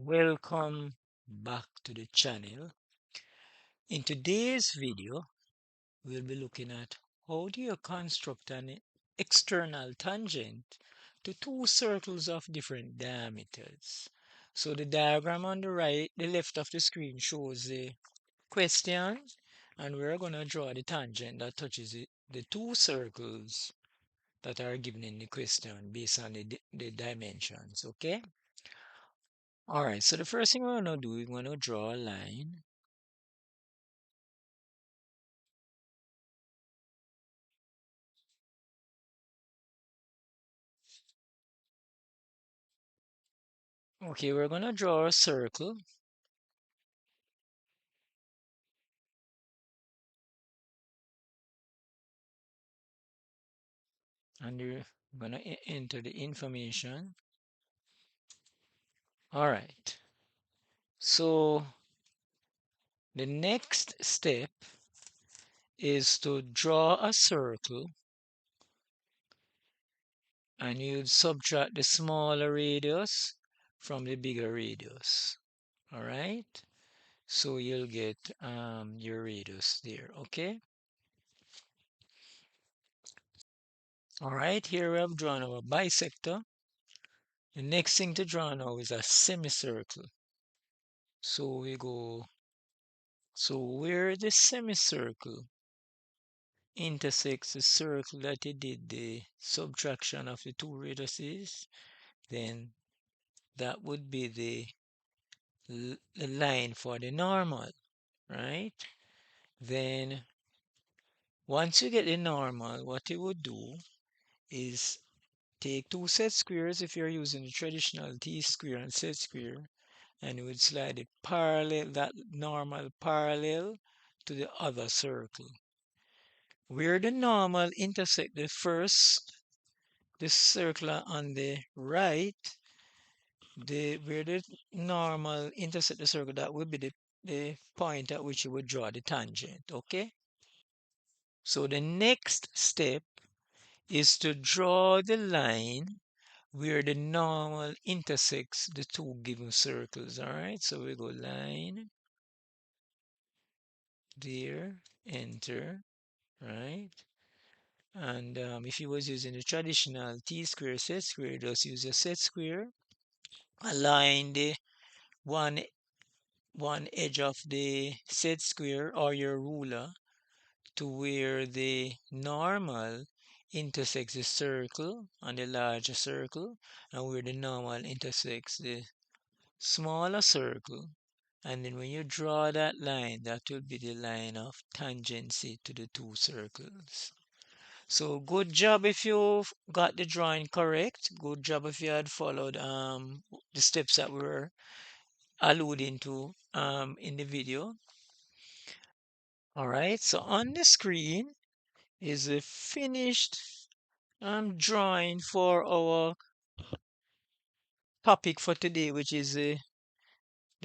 Welcome back to the channel. In today's video, we'll be looking at how do you construct an external tangent to two circles of different diameters. So the diagram on the left of the screen shows the question, and we're going to draw the tangent that touches the two circles that are given in the question based on the dimensions, okay? All right, so the first thing we're going to do, we're going to draw a line. Okay, we're going to draw a circle. And you're going to enter the information. All right. So the next step is to draw a circle, and you'd subtract the smaller radius from the bigger radius. All right. So you'll get your radius there. Okay. All right. Here we have drawn our bisector. The next thing to draw now is a semicircle. So we go. So where the semicircle intersects the circle that you did the subtraction of the two radiuses, then that would be the line for the normal, right? Then once you get the normal, what you would do is take two set squares if you're using the traditional t-square and set square, and you would slide it parallel, that normal parallel to the other circle. Where the normal intersect the circle on the right, where the normal intersect the circle, that would be the point at which you would draw the tangent, okay? So the next step is to draw the line where the normal intersects the two given circles, all right? So we go line, there, enter, right? And if you was using the traditional t-square set square, just use a set square, align the one one edge of the set square or your ruler to where the normal intersects the circle on the larger circle, and where the normal intersects the smaller circle. And then when you draw that line, that will be the line of tangency to the two circles. So good job if you got the drawing correct. Good job if you had followed the steps that were alluding to in the video. All right, so on the screen is a finished drawing for our topic for today, which is the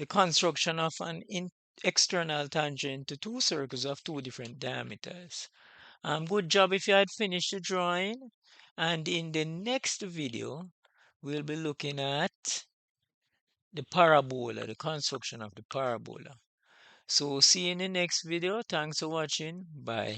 construction of an external tangent to two circles of two different diameters. Good job if you had finished the drawing. And in the next video, we'll be looking at the parabola, the construction of the parabola. So see you in the next video. Thanks for watching. Bye.